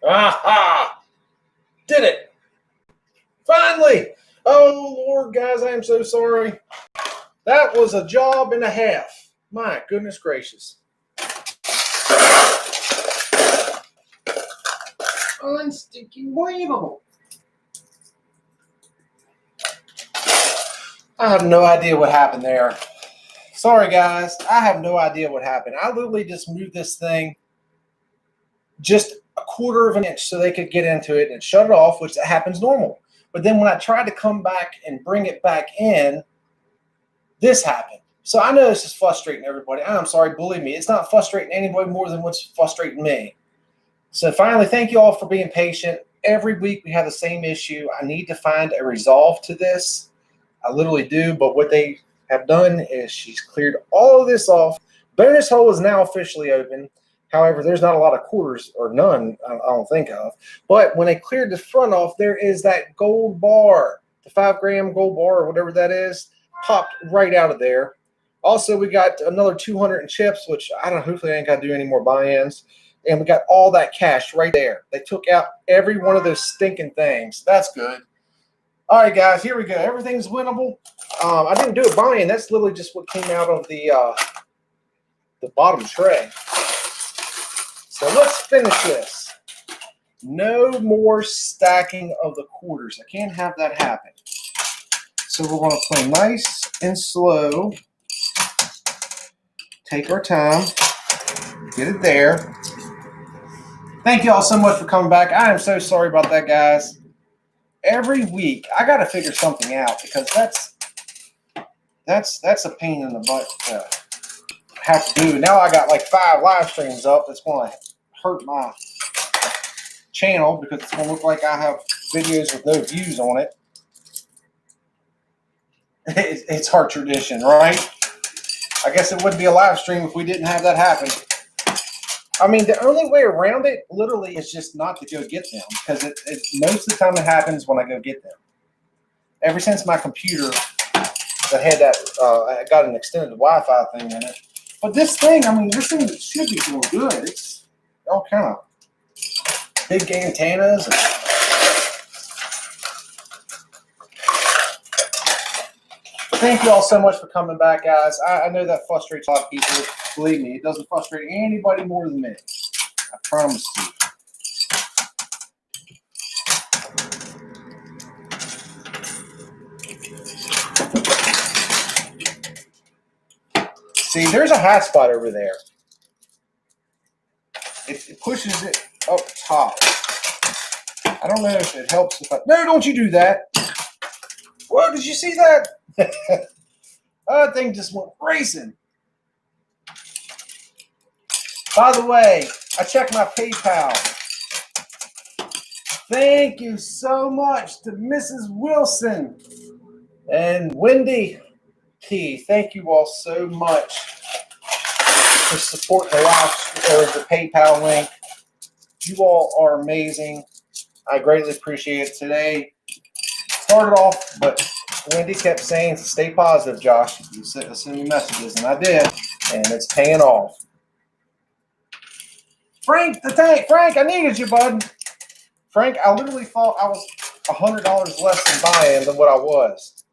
Aha! Did it! Finally! Oh, Lord, guys, I am so sorry. That was a job and a half. My goodness gracious. Unstinking believable. I have no idea what happened there. Sorry, guys. I have no idea what happened. I literally just moved this thing just a quarter of an inch so they could get into it and shut it off, which happens normal. But then when I tried to come back and bring it back in, this happened. So I know this is frustrating everybody. I'm sorry, believe me. It's not frustrating anybody more than what's frustrating me. So finally, thank you all for being patient. Every week we have the same issue. I need to find a resolve to this. I literally do, but what they have done is she's cleared all of this off. Bonus hole is now officially open. However, there's not a lot of quarters, or none, I don't think of. But when they cleared the front off, there is that gold bar, the 5-gram gold bar or whatever that is, popped right out of there. Also, we got another 200 in chips, which I don't know, hopefully I ain't got to do any more buy-ins. And we got all that cash right there. They took out every one of those stinking things. That's good. All right, guys, here we go. Everything's winnable. I didn't do a buy-in. That's literally just what came out of the bottom tray. So let's finish this. No more stacking of the quarters. I can't have that happen. So we're going to play nice and slow. Take our time. Get it there. Thank you all so much for coming back. I am so sorry about that, guys. Every week, I got to figure something out because that's a pain in the butt to have to do. Now I got like 5 live streams up. That's going to hurt my channel because it's going to look like I have videos with no views on it. It's our tradition, right? I guess it wouldn't be a live stream if we didn't have that happen. I mean, the only way around it literally is just not to go get them because most of the time it happens when I go get them. Ever since my computer that had that, I got an extended Wi-Fi thing in it. But this thing, I mean, this thing should be doing good. It's all kind of big antennas. Thank you all so much for coming back, guys. I know that frustrates a lot of people. Believe me, it doesn't frustrate anybody more than me. I promise you. See, there's a hot spot over there. It pushes it up top. I don't know if it helps if I... No, don't you do that. Whoa, did you see that? That thing just went racing. By the way, I checked my PayPal. Thank you so much to Mrs. Wilson and Wendy P. Thank you all so much for supporting the PayPal link. You all are amazing. I greatly appreciate it. Today started off, but Wendy kept saying, stay positive, Josh. You send me messages, and I did, and it's paying off. Frank the Tank. Frank, I needed you, bud. Frank, I literally thought I was $100 less than buy-in than what I was.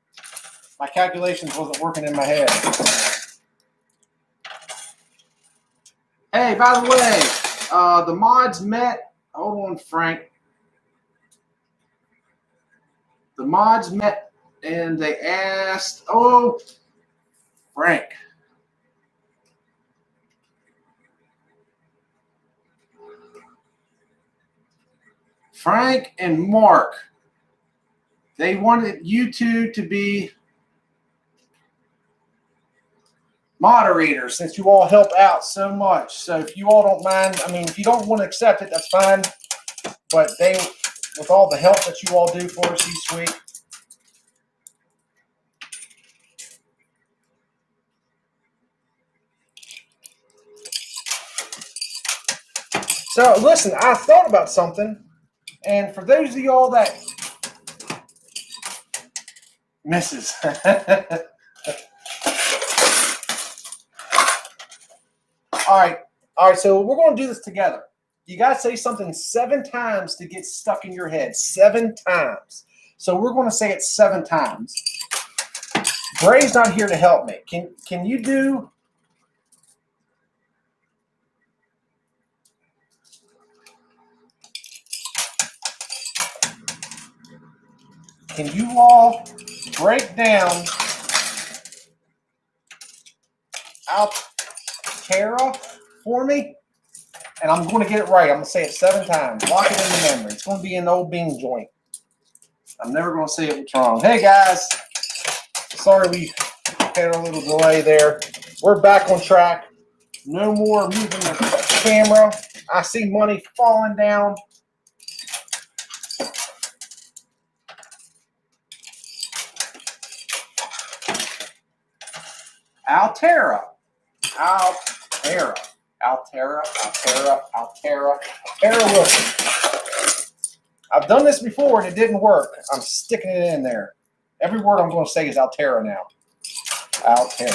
My calculations wasn't working in my head. Hey, by the way, the mods met. Hold on, Frank. The mods met, and they asked, oh, Frank. Frank and Mark, they wanted you two to be moderators since you all help out so much. So if you all don't mind, I mean, if you don't want to accept it, that's fine. But they, with all the help that you all do for us each week. So listen, I thought about something. And for those of y'all that misses, all right. So we're going to do this together. You got to say something 7 times to get stuck in your head. 7 times. So we're going to say it 7 times. Bray's not here to help me. Can you do? Can you all break down Altera for me? And I'm going to get it right. I'm going to say it 7 times. Lock it in the memory. It's going to be an old bean joint. I'm never going to say it wrong. Hey, guys. Sorry we had a little delay there. We're back on track. No more moving the camera. I see money falling down. Altera. Wilson. I've done this before and it didn't work. I'm sticking it in there. Every word I'm going to say is Altera now. Altera.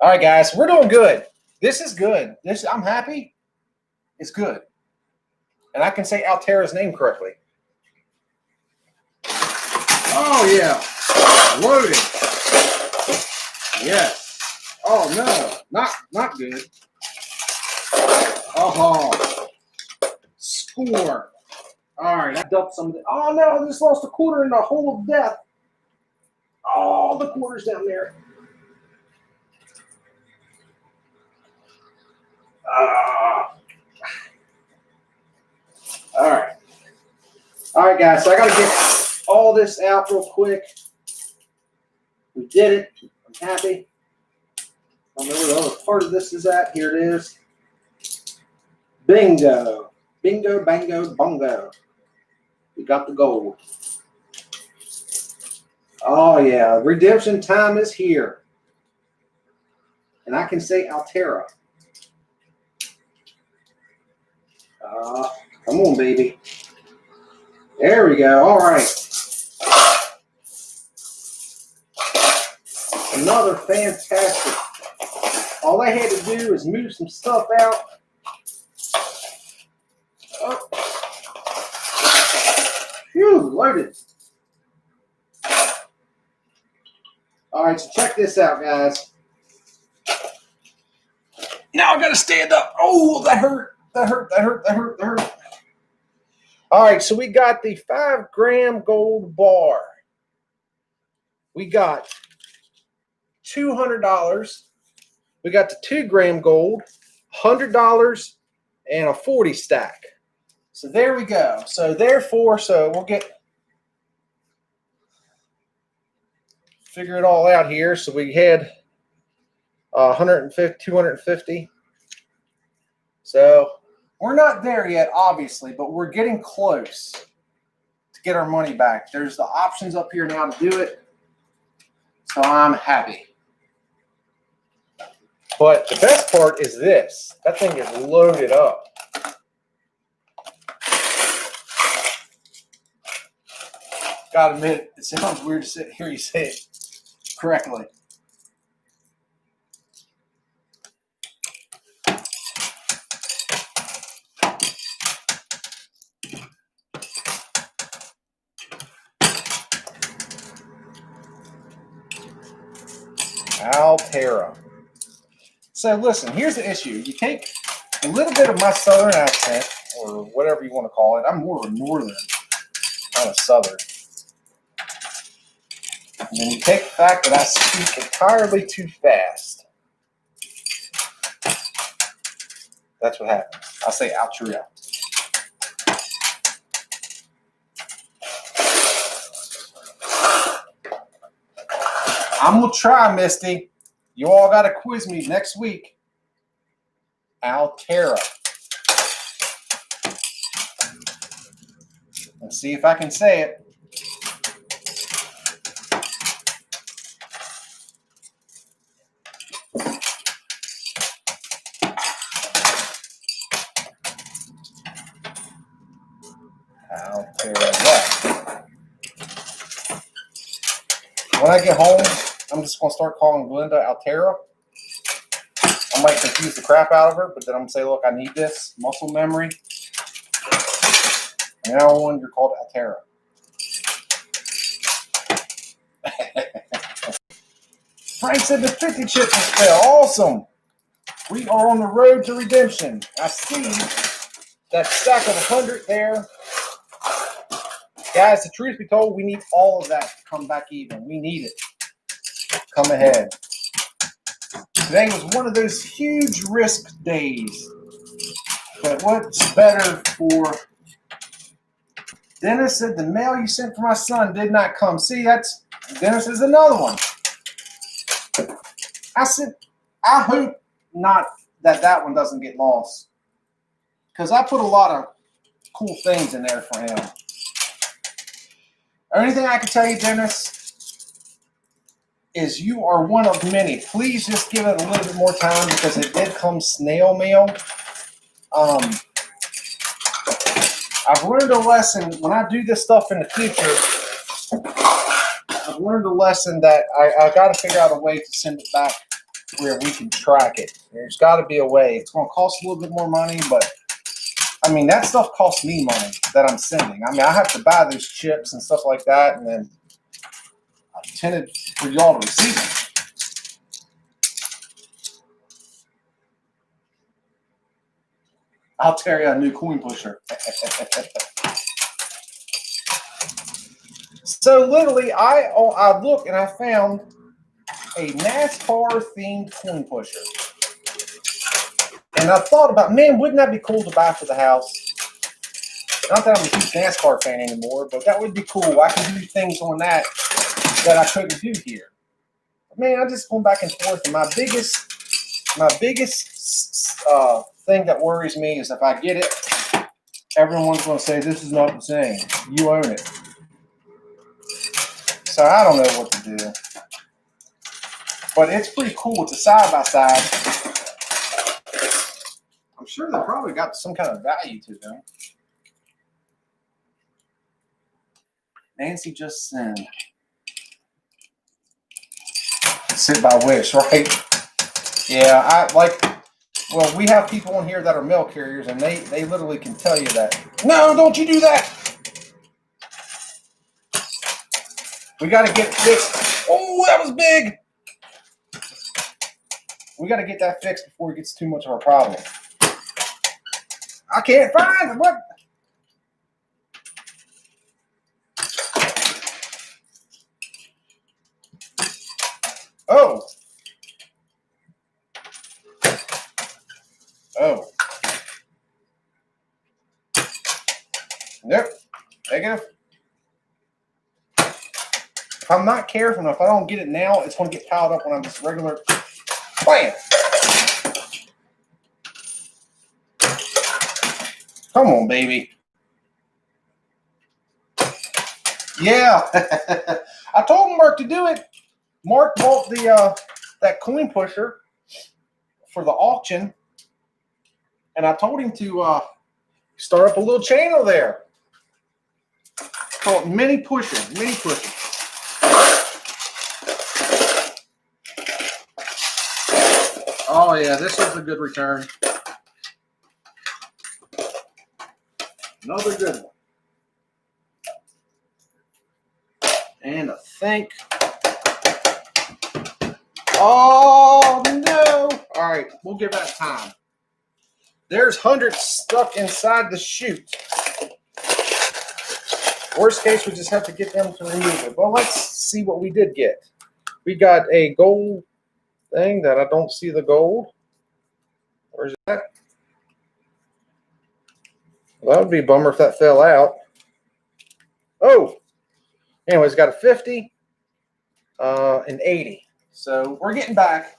All right, guys, we're doing good. This is good. I'm happy. It's good. And I can say Altera's name correctly. Oh, yeah. Loaded. Yes. Oh, no. Not good. Oh, score. All right, I dumped some of it. Oh, no, I just lost a quarter in the hole of death. Oh, the quarter's down there. All right. All right, guys, so I got to get all this out real quick. We did it. I'm happy. I don't know where the other part of this is at. Here it is. Bingo. Bingo, bango, bongo. We got the gold. Oh, yeah. Redemption time is here. And I can say Altera. Come on, baby. There we go. All right. Another fantastic. All I had to do is move some stuff out. Oh. Phew, loaded. All right, so check this out, guys. Now I got to stand up. Oh, that hurt. That hurt. All right, so we got the 5-gram gold bar. We got $200. We got the 2-gram gold, $100, and a 40 stack. So there we go. So therefore, we'll figure it all out here. So we had 150, 250. So we're not there yet, obviously, but we're getting close to get our money back. There's the options up here now to do it. So I'm happy. But the best part is this. That thing is loaded up. Gotta admit, it sounds weird to hear you say it correctly. Altera. So listen, here's the issue. You take a little bit of my southern accent, or whatever you want to call it. I'm more of a northern, kind of southern. And then you take the fact that I speak entirely too fast. That's what happens. I say Altera. I'm going to try, Misty. You all got to quiz me next week. Altera. Let's see if I can say it. There we go. When I get home, I'm just going to start calling Glenda Altera. I might confuse the crap out of her, but then I'm going to say, look, I need this muscle memory. And now on, you're called Altera. Frank said the 50 chips will fail. Awesome. We are on the road to redemption. I see that stack of 100 there. Guys, the truth be told, we need all of that to come back even. We need it. Come ahead. Today was one of those huge risk days. But what's better for... Dennis said the mail you sent for my son did not come. See, that's... Dennis is another one. I said, I hope not that one doesn't get lost. Because I put a lot of cool things in there for him. Only thing I can tell you, Dennis, is you are one of many. Please just give it a little bit more time because it did come snail mail. I've learned a lesson when I do this stuff in the future. I've learned a lesson that I got to figure out a way to send it back where we can track it. There's got to be a way. It's going to cost a little bit more money, but I mean, that stuff costs me money that I'm sending. I mean, I have to buy those chips and stuff like that, and then I intended for y'all to receive them. I'll tell you a new coin pusher. So literally, I looked and I found a NASCAR-themed coin pusher. And I thought about, man, wouldn't that be cool to buy for the house? Not that I'm a huge NASCAR fan anymore, but that would be cool. I can do things on that I couldn't do here. Man, I'm just going back and forth. And my biggest thing that worries me is if I get it, everyone's going to say, this is not the same. You own it. So I don't know what to do. But it's pretty cool. It's a side-by-side. I'm sure they probably got some kind of value to them. Nancy just sent. Sit by wish, right? Yeah, well, we have people in here that are mail carriers, and they literally can tell you that. No, don't you do that. We got to get it fixed. Oh, that was big. We got to get that fixed before it gets too much of a problem. I can't find it. What? Oh. Oh. Nope. Negative. If I'm not careful enough, if I don't get it now, it's going to get piled up when I'm just regular. Bam. Come on, baby. Yeah. I told Mark to do it. Mark bought that coin pusher for the auction, and I told him to start up a little channel there. Called Mini Pusher. Mini Pusher. Oh yeah, this is a good return. Another good one. And I think. Oh no! All right, we'll give that time. There's hundreds stuck inside the chute. Worst case, we just have to get them to remove it. Well, let's see what we did get. We got a gold thing that I don't see the gold. Where's that? Well, that would be a bummer if that fell out. Oh! Anyways, got a 50, an 80. So we're getting back.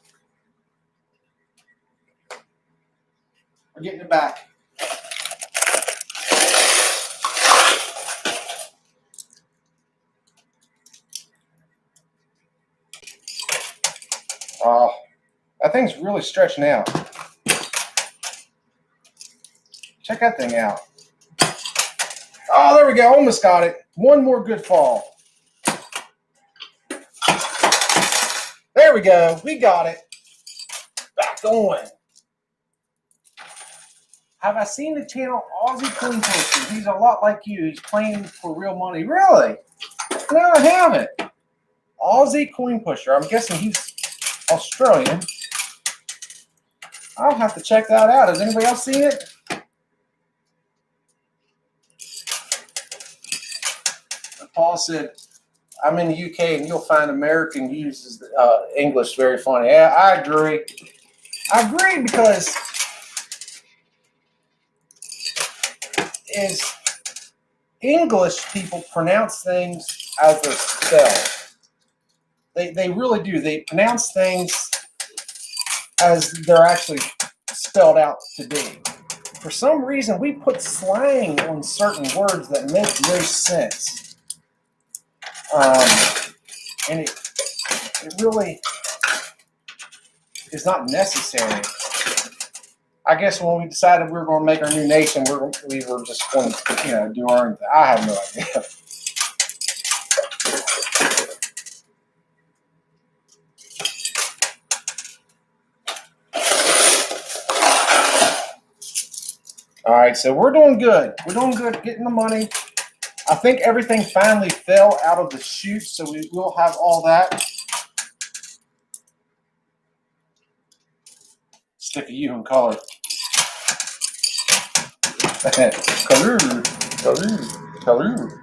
We're getting it back. That thing's really stretching out. Check that thing out. Oh, there we go. Almost got it. One more good fall. There we go. We got it. Back on. Have I seen the channel Aussie Coin Pusher? He's a lot like you. He's playing for real money. Really? No, I haven't. Aussie Coin Pusher. I'm guessing he's Australian. I'll have to check that out. Has anybody else seen it? Paul said, I'm in the UK and you'll find American uses English very funny. Yeah, I agree. I agree because is English people pronounce things as they're spelled. They really do. They pronounce things as they're actually spelled out to be. For some reason, we put slang on certain words that make no sense. And it really is not necessary. I guess when we decided we were going to make our new nation, we were just going to, do our own thing. I have no idea. All right, so we're doing good. We're doing good getting the money. I think everything finally fell out of the chute, so we will have all that. Stick a U in color. Color.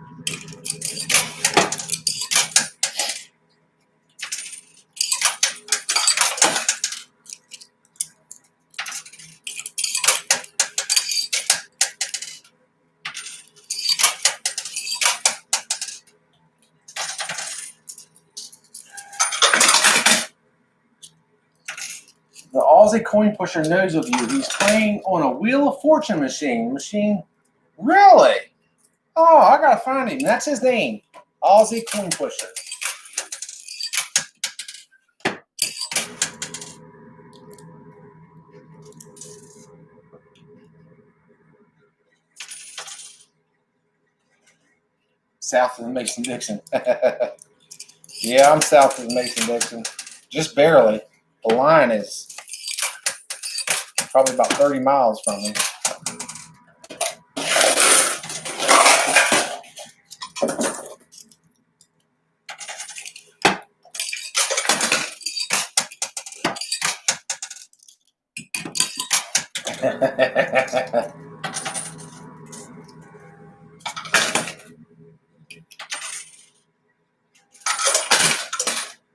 The Aussie Coin Pusher knows of you. He's playing on a Wheel of Fortune machine. Really? Oh, I gotta find him. That's his name. Aussie Coin Pusher. South of the Mason-Dixon. Yeah, I'm south of the Mason-Dixon. Just barely. The line is probably about 30 miles from me.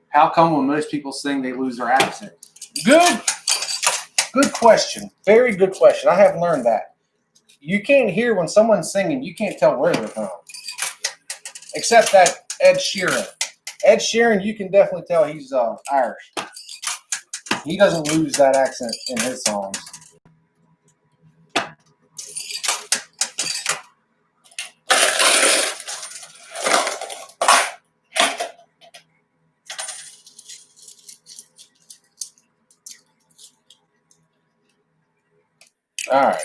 How come when most people sing they lose their accent? Good question. Very good question. I have learned that. You can't hear when someone's singing, you can't tell where they're from. Except that Ed Sheeran. Ed Sheeran, you can definitely tell he's Irish. He doesn't lose that accent in his songs. All right.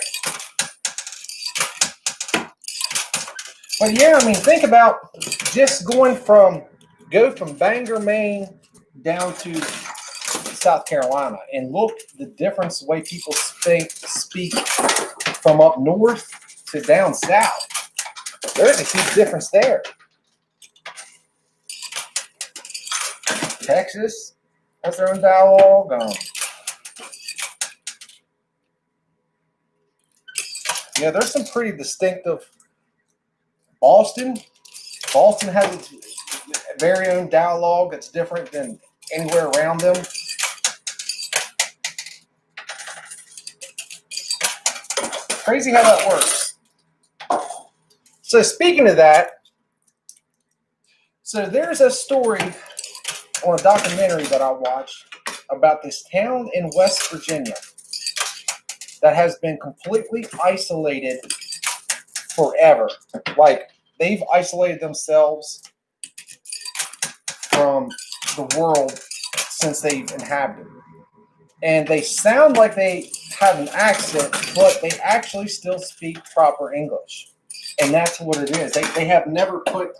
But yeah, I mean, think about just go from Bangor, Maine down to South Carolina and look the difference the way people speak from up north to down south. There's a huge difference there. Texas has their own dialogue. Yeah, there's some pretty distinctive. Boston has its very own dialogue that's different than anywhere around them. Crazy how that works. So speaking of that, so there's a story on a documentary that I watched about this town in West Virginia that has been completely isolated forever. Like, they've isolated themselves from the world since they've inhabited. And they sound like they have an accent, but they actually still speak proper English. And that's what it is. They have never put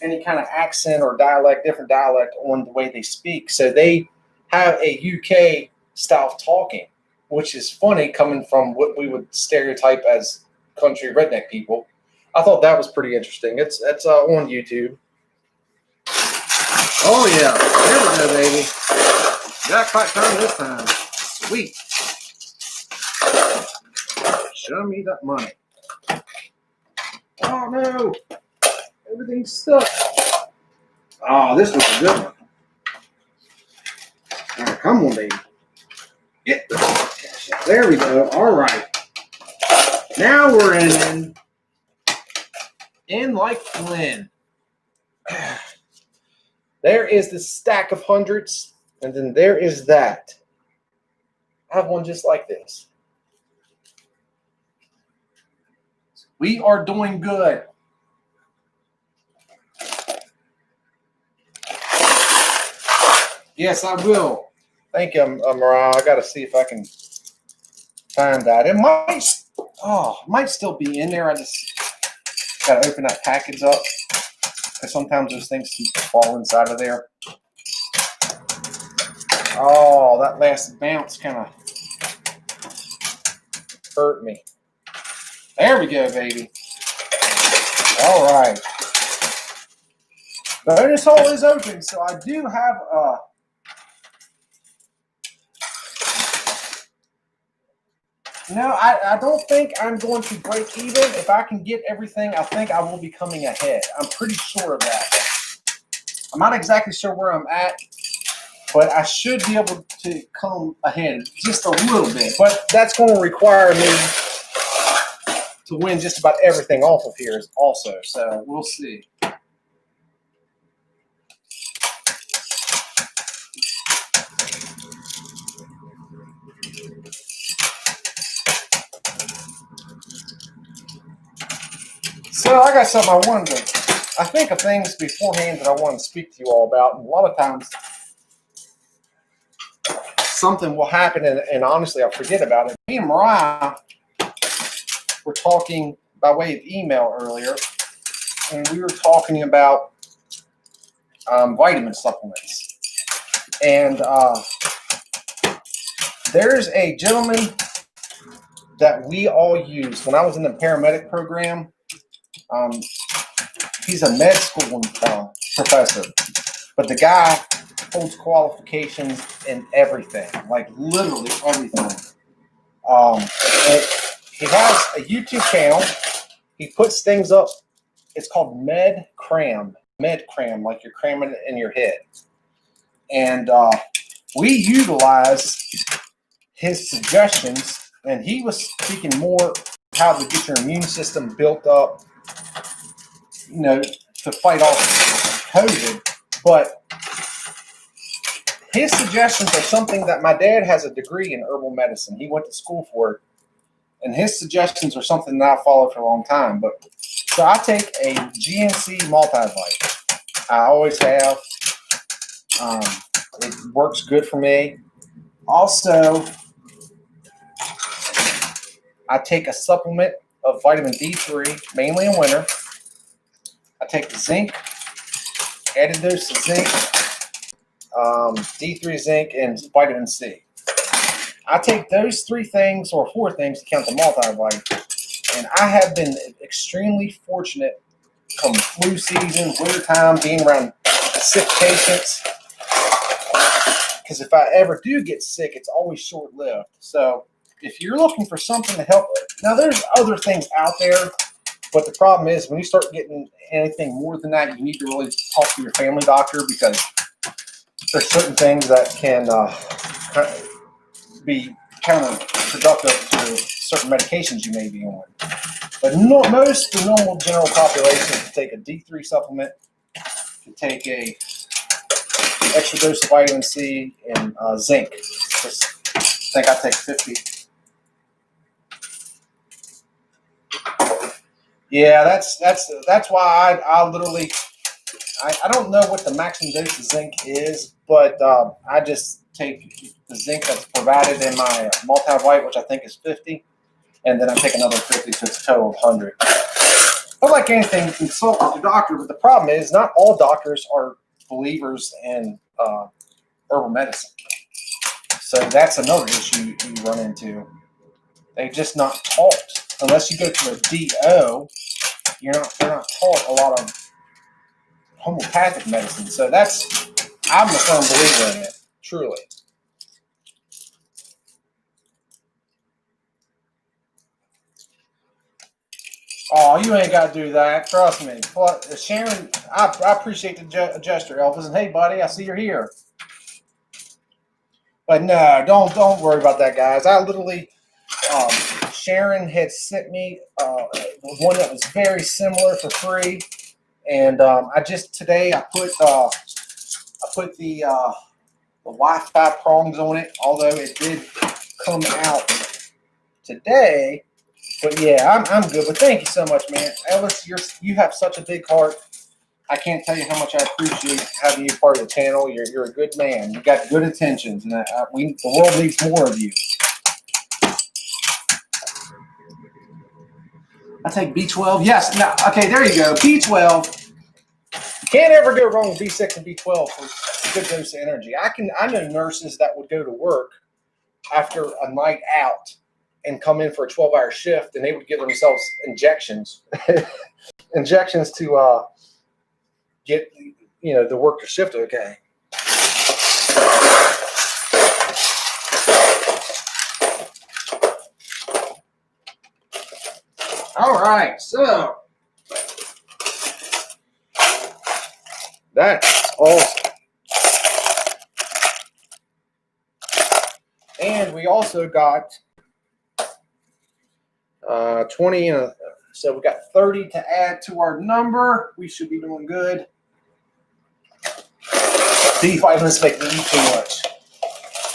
any kind of accent or dialect, different dialect on the way they speak. So they have a UK style of talking, which is funny coming from what we would stereotype as country redneck people. I thought that was pretty interesting. It's on YouTube. Oh yeah, there we go, baby. Jackpot time this time. Sweet. Show me that money. Oh no, everything's stuck. Oh, this was a good one. All right, come on, baby. Get the cash out. There we go. All right. Now we're in like Flynn. There is the stack of hundreds, and then there is that. I have one just like this. We are doing good. Yes, I will. Thank you, Mariah. I got to see if I can find that. It might still be in there. I just got to open that package up. Because sometimes those things can fall inside of there. Oh, that last bounce kind of hurt me. There we go, baby. All right. Bonus hole is open, so I do have no, I don't think I'm going to break even. If I can get everything, I think I will be coming ahead. I'm pretty sure of that. I'm not exactly sure where I'm at, but I should be able to come ahead just a little bit. But that's going to require me to win just about everything off of here also. So we'll see. So I got something I wanted to, I think of things beforehand that I want to speak to you all about. And a lot of times something will happen and honestly I forget about it. Me and Mariah were talking by way of email earlier, and we were talking about vitamin supplements. And there's a gentleman that we all used when I was in the paramedic program. He's a med school professor, but the guy holds qualifications in everything, like literally everything. He has a YouTube channel. He puts things up. It's called Med Cram, like you're cramming it in your head. And we utilize his suggestions, and he was speaking more how to get your immune system built up, you know, to fight off COVID. But his suggestions are something that my dad has a degree in herbal medicine. He went to school for it. And his suggestions are something that I followed for a long time. But so I take a GNC multivite. I always have. It works good for me. Also, I take a supplement of vitamin D3, mainly in winter. I take the zinc, added dose of zinc, D3 zinc, and vitamin C. I take those 3 things or 4 things to count the multivite, and I have been extremely fortunate come flu season, wintertime, being around sick patients. Because if I ever do get sick, it's always short-lived. So if you're looking for something to help, now there's other things out there, but the problem is when you start getting anything more than that, you need to really talk to your family doctor, because there's certain things that can be counterproductive to certain medications you may be on. But most the normal general population can take a D3 supplement, can take a extra dose of vitamin C and zinc. Just think I take 50. Yeah, that's why I literally I don't know what the maximum dose of zinc is, but I just take the zinc that's provided in my multivite, which I think is 50, and then I take another 50, so it's a total of 100. But like anything, consult with your doctor. But the problem is, not all doctors are believers in herbal medicine. So that's another issue you run into. They're just not taught. Unless you go to a DO, they're not taught a lot of homeopathic medicine. So I'm a firm believer in it, truly. Oh, you ain't got to do that. Trust me. Sharon, I appreciate the gesture, Elvis. And hey, buddy, I see you're here. But no, don't worry about that, guys. I literally, Sharon had sent me one that was very similar for free, and I just today I put the Wi-Fi prongs on it, although it did come out today. But yeah, I'm good. But thank you so much, man. Elvis, you have such a big heart. I can't tell you how much I appreciate having you part of the channel. You're a good man. You got good intentions, and the world needs more of you. I take B12. Yes. Now, okay, there you go. B12. Can't ever go wrong with B6 and B12 for a good dose of energy. I know nurses that would go to work after a night out and come in for a 12-hour shift, and they would give themselves injections, injections to get the work to shift okay. All right, so that's awesome. And we also got 20, so we got 30 to add to our number. We should be doing good. B vitamins make me eat too much.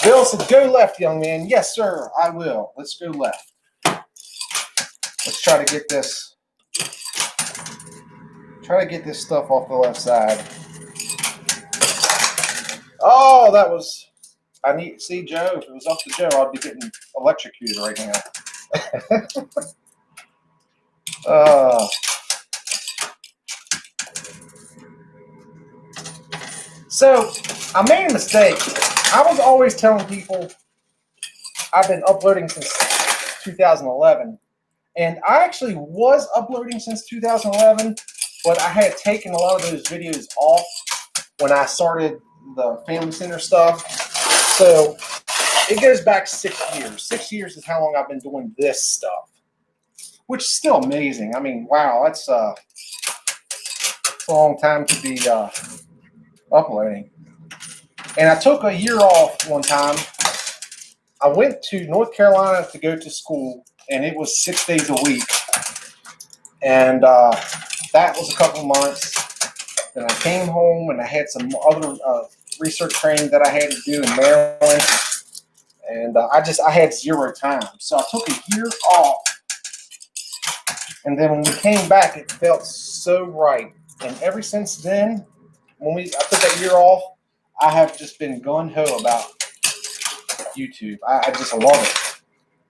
Bill said, go left, young man. Yes, sir, I will. Let's go left. Let's try to get this. Try to get this stuff off the left side. Oh, that was. See, Joe. If it was up to Joe, I'd be getting electrocuted right now. So I made a mistake. I was always telling people I've been uploading since 2011. And I actually was uploading since 2011, but I had taken a lot of those videos off when I started the Family Center stuff. So it goes back 6 years. 6 years is how long I've been doing this stuff, which is still amazing. I mean, wow, that's a long time to be uploading. And I took a year off one time. I went to North Carolina to go to school, and it was 6 days a week. And that was a couple months. Then I came home, and I had some other research training that I had to do in Maryland. And I had zero time. So I took a year off. And then when we came back, it felt so right. And ever since then, I took that year off, I have just been gung-ho about YouTube. I just love it.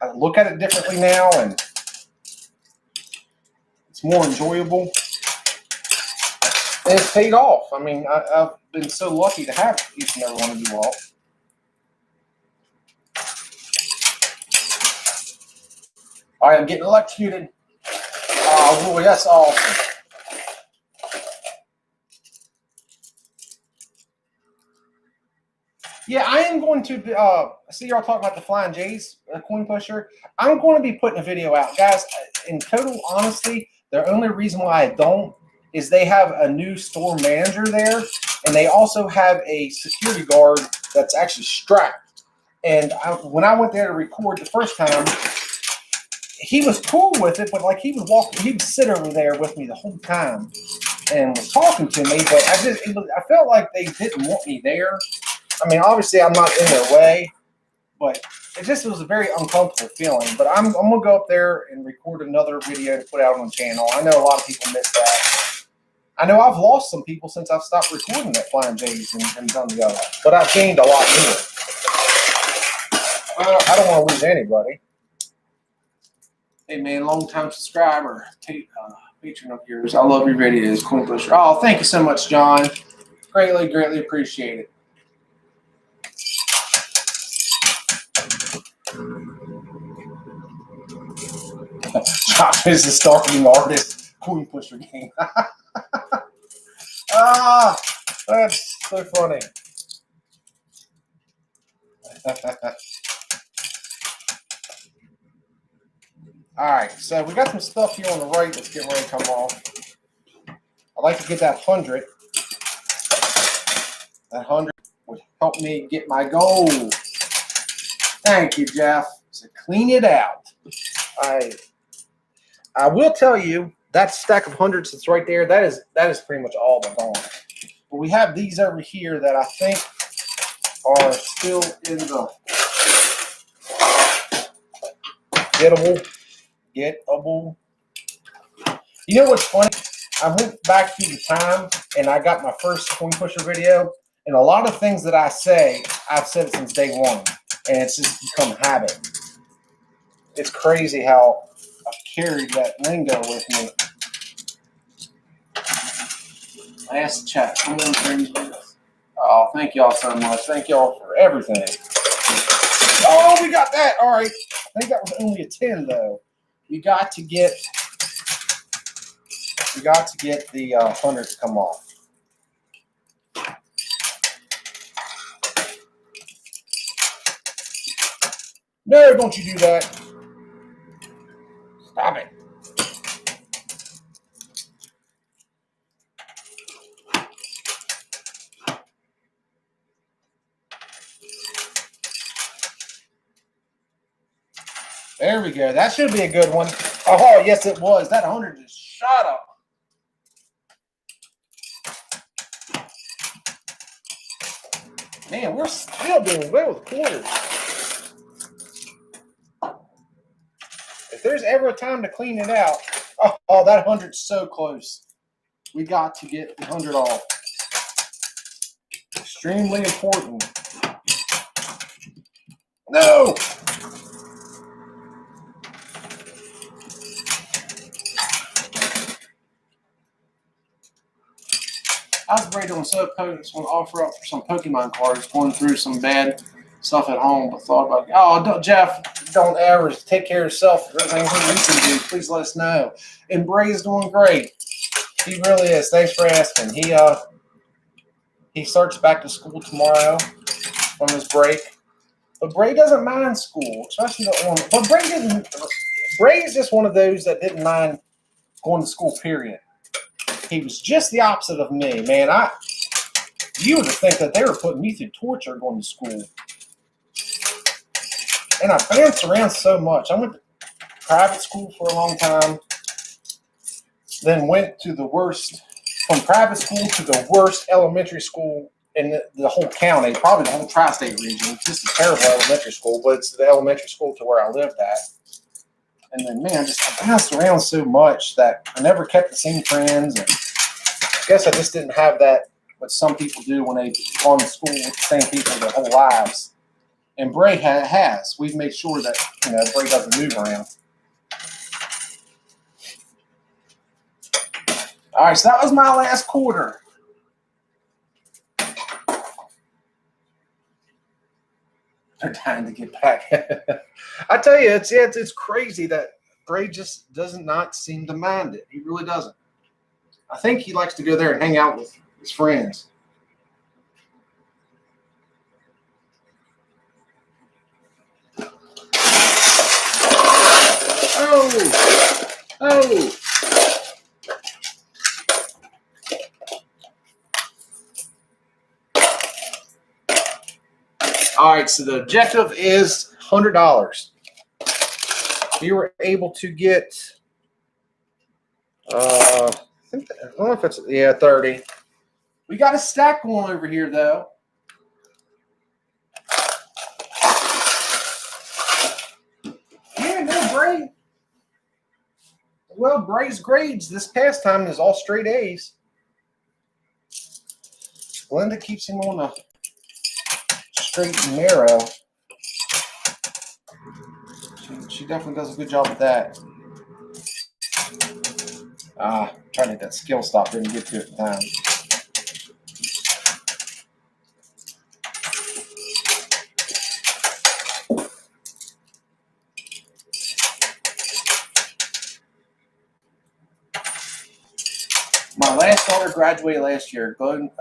I look at it differently now, and it's more enjoyable. And it's paid off. I mean, I've been so lucky to have each and every one of you all. All right, I'm getting electrocuted. Oh, boy, that's awesome. Yeah, I am going to see y'all talking about the Flying J's coin pusher. I'm going to be putting a video out. Guys, in total honesty, the only reason why I don't is they have a new store manager there, and they also have a security guard that's actually strapped. And when I went there to record the first time, he was cool with it, but like he would sit over there with me the whole time and was talking to me, but I felt like they didn't want me there. I mean, obviously I'm not in their way, but it was a very uncomfortable feeling. But I'm gonna go up there and record another video to put out on the channel. I know a lot of people miss that. I know I've lost some people since I've stopped recording at Flying J's and done the other, but I've gained a lot more. I don't want to lose anybody. Hey man, long time subscriber, Patron of yours. I love your videos, Coin Pusher. Oh, thank you so much, John. Greatly, greatly appreciate it. Josh is the starting artist. Coin Pusher game. Ah, that's so funny. All right, so we got some stuff here on the right that's getting ready to come off. I'd like to get that 100. That 100 would help me get my goal. Thank you, Jeff. So clean it out. I will tell you that stack of hundreds that's right there. That is pretty much all they're gone. But we have these over here that I think are still in the gettable. You know what's funny? I went back through the time and I got my first Coin Pusher video, and a lot of things that I say, I've said since day one, and it's just become habit. It's crazy how I've carried that lingo with me. Last chat. Oh, thank y'all so much. Thank y'all for everything. Oh, we got that. All right. I think that was only a 10 though. We got to get the 100 to come off. No, don't you do that. Stop it. There we go. That should be a good one. Oh, yes, it was. That 100 just shot up. Man, we're still doing well with quarters. If there's ever a time to clean it out, oh, that 100's so close. We got to get the 100 off. Extremely important. No! I was afraid on so posts want to offer up for some Pokemon cards, going through some bad stuff at home, but thought about, Jeff, don't ever take care of yourself. If there's anything we can do, please let us know. And Bray's doing great. He really is. Thanks for asking. He starts back to school tomorrow from his break. But Bray doesn't mind school, especially the one. But Bray is just one of those that didn't mind going to school, period. He was just the opposite of me, man. You would think that they were putting me through torture going to school. And I bounced around so much. I went to private school for a long time, then went to the worst, from private school to the worst elementary school in the whole county, probably the whole tri-state region. It's just a terrible elementary school, but it's the elementary school to where I lived at. And then, man, I bounced around so much that I never kept the same friends. And I guess I just didn't have that, what some people do when they go to school with the same people their whole lives. And Bray has. We've made sure that, Bray doesn't move around. All right, so that was my last quarter. They're dying to get back. I tell you, it's crazy that Bray just does not seem to mind it. He really doesn't. I think he likes to go there and hang out with his friends. Oh. All right, so the objective is $100. We were able to get, I don't know if it's, 30. We got a stack going over here, though. Yeah, no, Bray. Well, Bray's grades this past time is all straight A's. Glenda keeps him on a straight and narrow. She definitely does a good job with that. Trying to hit that skill stop, didn't get to it in time. My last daughter graduated last year. Glad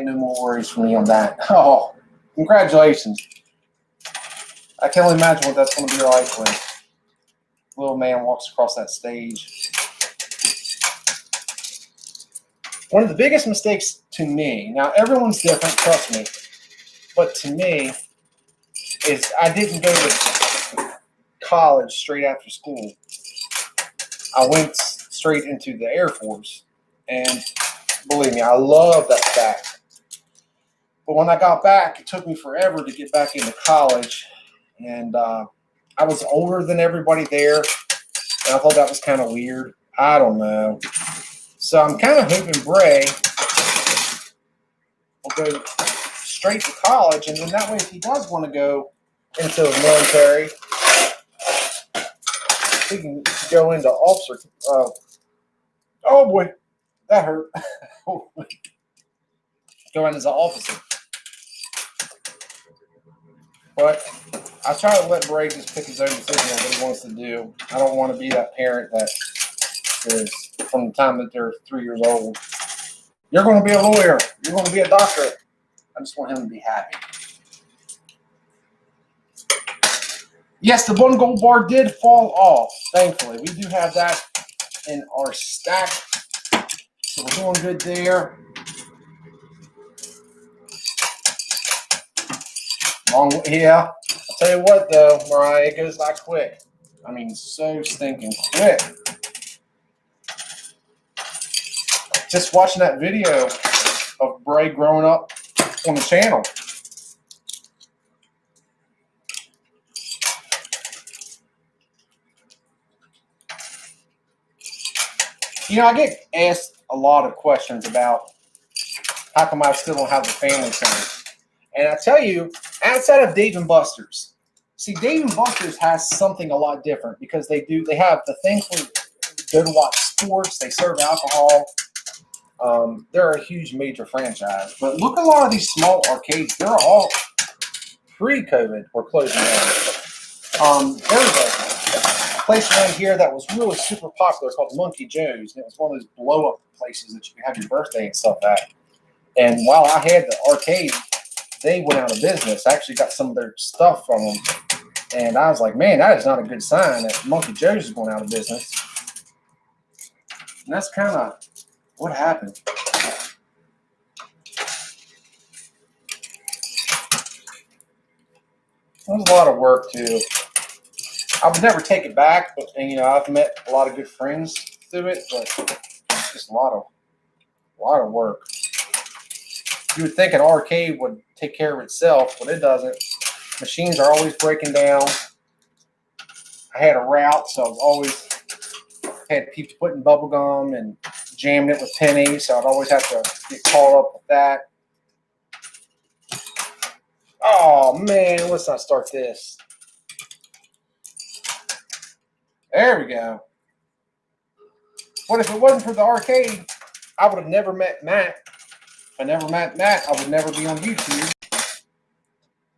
no more worries for me on that. Oh, congratulations. I can only imagine what that's going to be like when little man walks across that stage. One of the biggest mistakes to me, now everyone's different, trust me, but to me, is I didn't go to college straight after school. I went straight into the Air Force. And believe me, I love that fact. But when I got back, it took me forever to get back into college. And I was older than everybody there. And I thought that was kind of weird. I don't know. So I'm kind of hoping Bray will go straight to college. And then that way, if he does want to go into the military, he can go into officer. Oh, boy. That hurt. Go in as an officer. But I try to let Bray just pick his own decision on what he wants to do. I don't want to be that parent that is, from the time that they're 3 years old, you're going to be a lawyer. You're going to be a doctor. I just want him to be happy. Yes, the 1 gold bar did fall off, thankfully. We do have that in our stack. So we're doing good there. Yeah. I'll tell you what, though, Mariah, it goes that quick. I mean, so stinking quick. Just watching that video of Bray growing up on the channel. You know, I get asked a lot of questions about how come I still don't have the family center. And I tell you, outside of Dave and Buster's, see, Dave and Buster's has something a lot different because they have the thing for go to watch sports. They serve alcohol. They're a huge major franchise. But look at a lot of these small arcades. They're all pre-COVID were closing down. There's a place around here that was really super popular called Monkey Joe's. And it was one of those blow-up places that you could have your birthday and stuff at. And while I had the arcade, they went out of business. I actually got some of their stuff from them. And I was like, man, that is not a good sign that Monkey Joe's is going out of business. And that's kind of what happened. It was a lot of work, too. I would never take it back, but and, you know, I've met a lot of good friends through it, but it's just a lot of work. You would think an arcade would take care of itself, but it doesn't. Machines are always breaking down. I had a route, so I was always had people putting bubble gum and jamming it with pennies, so I'd always have to get caught up with that. Oh man, let's not start this. There we go. But if it wasn't for the arcade, I would have never met Matt. If I never met Matt, I would never be on YouTube.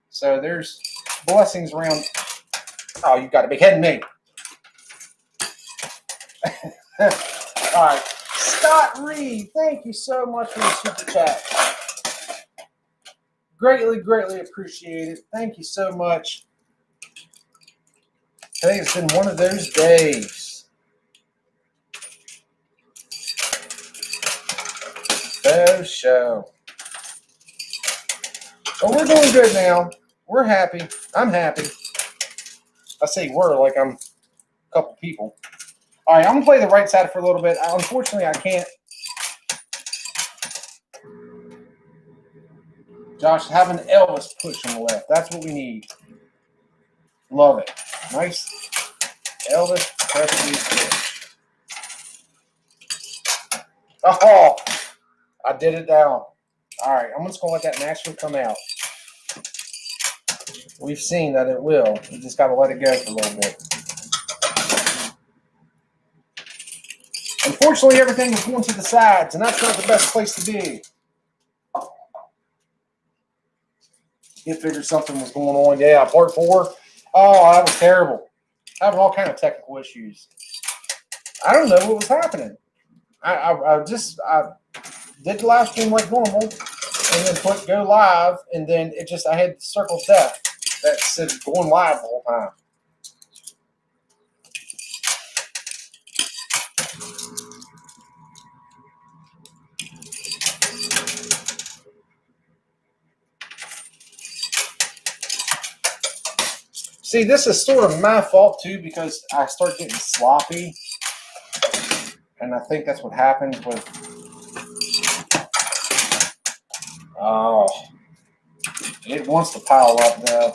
So there's blessings around. Oh, you got to be kidding me. All right. Scott Reed, thank you so much for the super chat. Greatly, greatly appreciated. Thank you so much. Today has been one of those days. Oh, show. Well, we're doing good now. We're happy. I'm happy. I say we're like I'm a couple people. All right, I'm going to play the right side for a little bit. Unfortunately, I can't. Josh, have an Elvis push on the left. That's what we need. Love it. Nice Elvis Presley push. Oh, I did it down. All right, I'm just going to let that naturally come out. We've seen that it will. You just got to let it go for a little bit. Unfortunately, everything was going to the sides, and that's not the best place to be. You figured something was going on. Yeah, part 4. Oh, that was terrible. Having all kind of technical issues. I don't know what was happening. I did the live stream like normal, and then put go live, and then I had circle death that said going live the whole time. See, this is sort of my fault too, because I start getting sloppy, and I think that's what happened with. Oh, it wants to pile up though.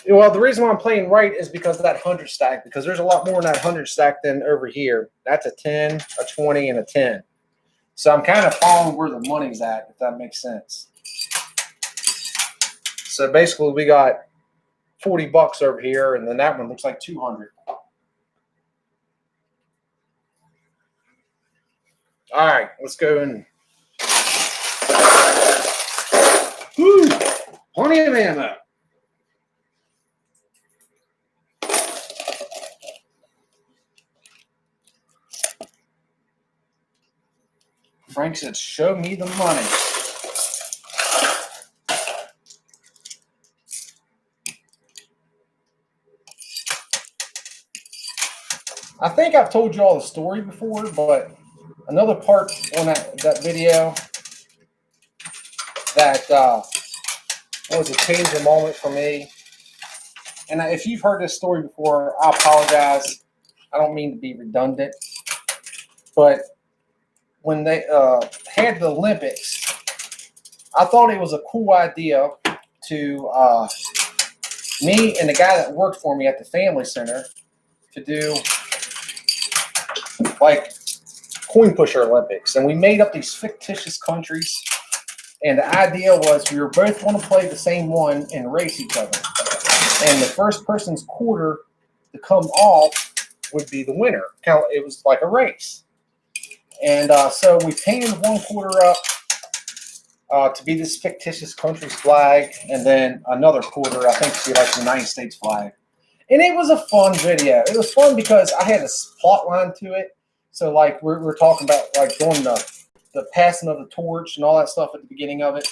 Well, the reason why I'm playing right is because of that 100 stack, because there's a lot more in that 100 stack than over here. That's a 10, a 20, and a 10. So I'm kind of following where the money's at, if that makes sense. So basically we got $40 over here, and then that one looks like 200. All right, let's go in. Woo! Plenty of ammo. Frank said, show me the money. I think I've told you all the story before, but another part on that video that was a changing moment for me. And if you've heard this story before, I apologize. I don't mean to be redundant. But when they had the Olympics, I thought it was a cool idea to me and the guy that worked for me at the Family Center to do like coin pusher Olympics. And we made up these fictitious countries. And the idea was we were both going to play the same one and race each other. And the first person's quarter to come off would be the winner. It was like a race. And so we painted one quarter up to be this fictitious country's flag, and then another quarter, I think, to be like the United States flag. And it was a fun video. It was fun because I had a plot line to it. So like we're talking about like doing the passing of the torch and all that stuff at the beginning of it.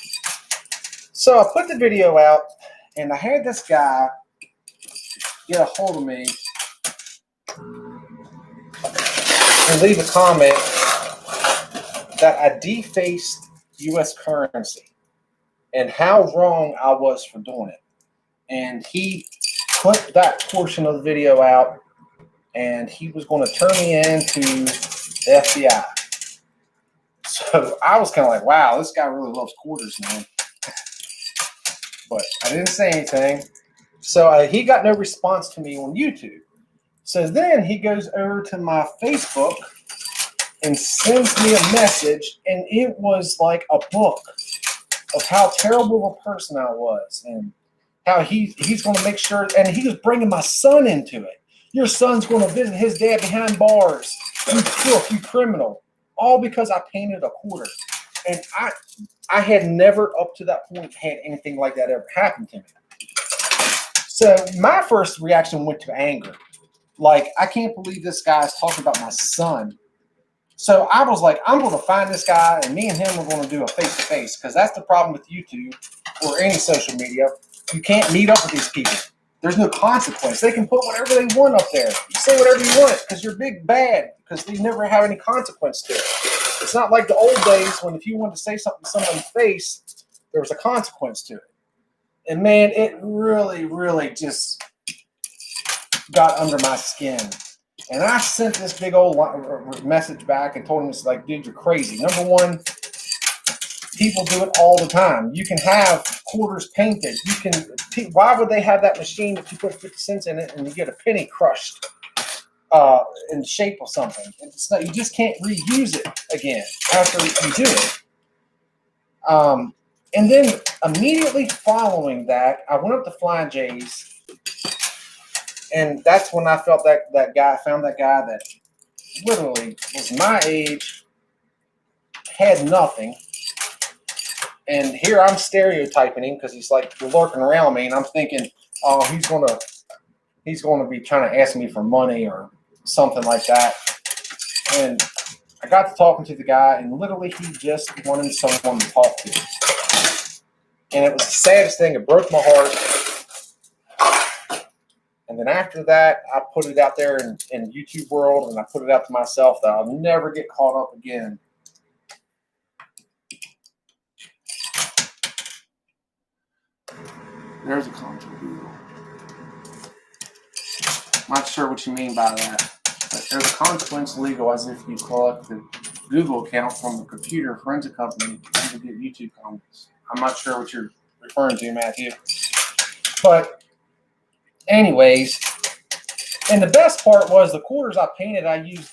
So I put the video out, and I had this guy get a hold of me and leave a comment that I defaced U.S. currency and how wrong I was for doing it. And he clipped that portion of the video out, and he was going to turn me into the FBI. So I was kind of like, wow, this guy really loves quarters, man. But I didn't say anything. So he got no response to me on YouTube. So then he goes over to my Facebook and sends me a message, and it was like a book of how terrible of a person I was and how he's going to make sure, and he was bringing my son into it. Your son's going to visit his dad behind bars. You crook, you criminal. All because I painted a quarter. And I had never up to that point had anything like that ever happen to me. So my first reaction went to anger. Like, I can't believe this guy's talking about my son. So I was like, I'm going to find this guy, and me and him are going to do a face-to-face, because that's the problem with YouTube or any social media. You can't meet up with these people. There's no consequence. They can put whatever they want up there. You say whatever you want because you're big bad, because they never have any consequence to it. It's not like the old days when if you wanted to say something to someone's face, there was a consequence to it. And man, it really, really just got under my skin. And I sent this big old message back and told him, it's like, dude, you're crazy. Number one, people do it all the time. You can have quarters painted. Why would they have that machine if you put 50 cents in it and you get a penny crushed in the shape of something? It's not, you just can't reuse it again after you do it. And then immediately following that, I went up to Flying J's And that's when I felt that guy, found that guy that literally was my age, had nothing. And here I'm stereotyping him because he's like lurking around me, and I'm thinking, oh, he's gonna be trying to ask me for money or something like that. And I got to talking to the guy, and literally he just wanted someone to talk to. And it was the saddest thing. It broke my heart. And then after that, I put it out there in YouTube world, and I put it out to myself that I'll never get caught up again. There's a contour Google. Not sure what you mean by that. But there's a consequence legal as if you collect the Google account from a computer forensic company to get YouTube comments. I'm not sure what you're referring to, Matthew. But anyways, and the best part was the quarters I painted, I used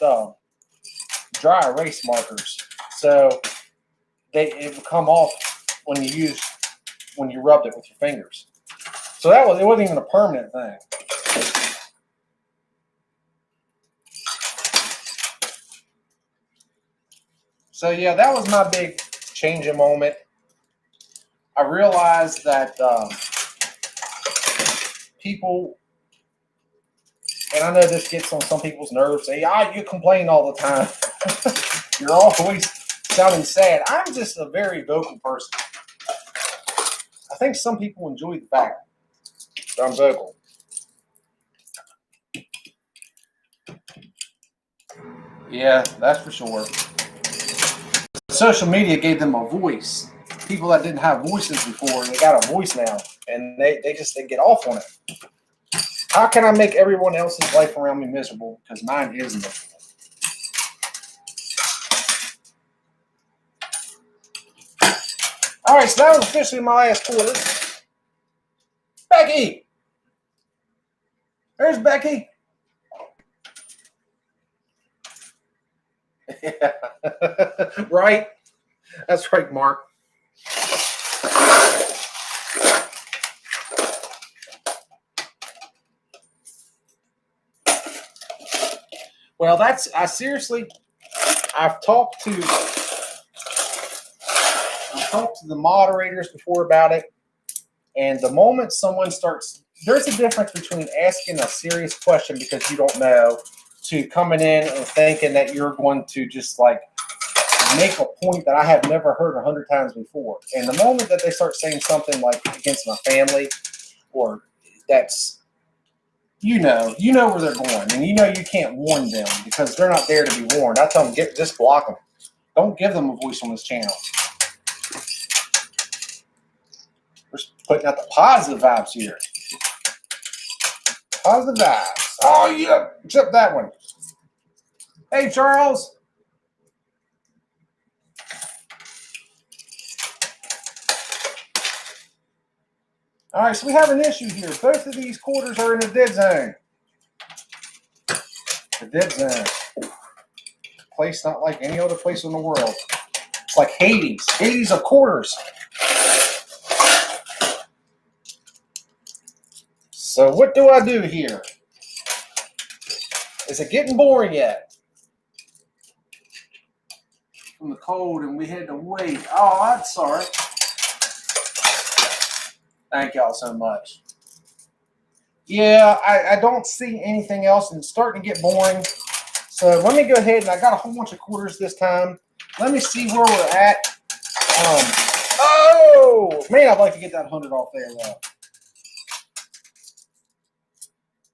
dry erase markers. So it would come off when you rubbed it with your fingers. So it wasn't even a permanent thing. So yeah, that was my big changing moment. I realized that people, and I know this gets on some people's nerves, say, you complain all the time. You're always sounding sad. I'm just a very vocal person. I think some people enjoy the fact that I'm vocal. Yeah, that's for sure. Social media gave them a voice. People that didn't have voices before, they got a voice now, and they get off on it. How can I make everyone else's life around me miserable? Because mine is miserable. All right, so that was officially my last quarter. Becky! There's Becky. Yeah. Right? That's right, Mark. Well, I've talked to the moderators before about it, and the moment someone starts, there's a difference between asking a serious question because you don't know, to coming in and thinking that you're going to just like make a point that I have never heard 100 times before. And the moment that they start saying something like against my family, or that's, you know where they're going, and you can't warn them because they're not there to be warned. I tell them, just block them. Don't give them a voice on this channel. We're putting out the positive vibes here. Positive vibes. Oh, yeah, except that one. Hey, Charles. All right, so we have an issue here. Both of these quarters are in the dead zone. The dead zone. A place not like any other place in the world. It's like Hades. Hades of quarters. So what do I do here? Is it getting boring yet? From the cold, and we had to wait. Oh, I'm sorry. Thank y'all so much. Yeah, I don't see anything else, and it's starting to get boring. So let me go ahead, and I got a whole bunch of quarters this time. Let me see where we're at. Oh, man, I'd like to get that 100 off there, though.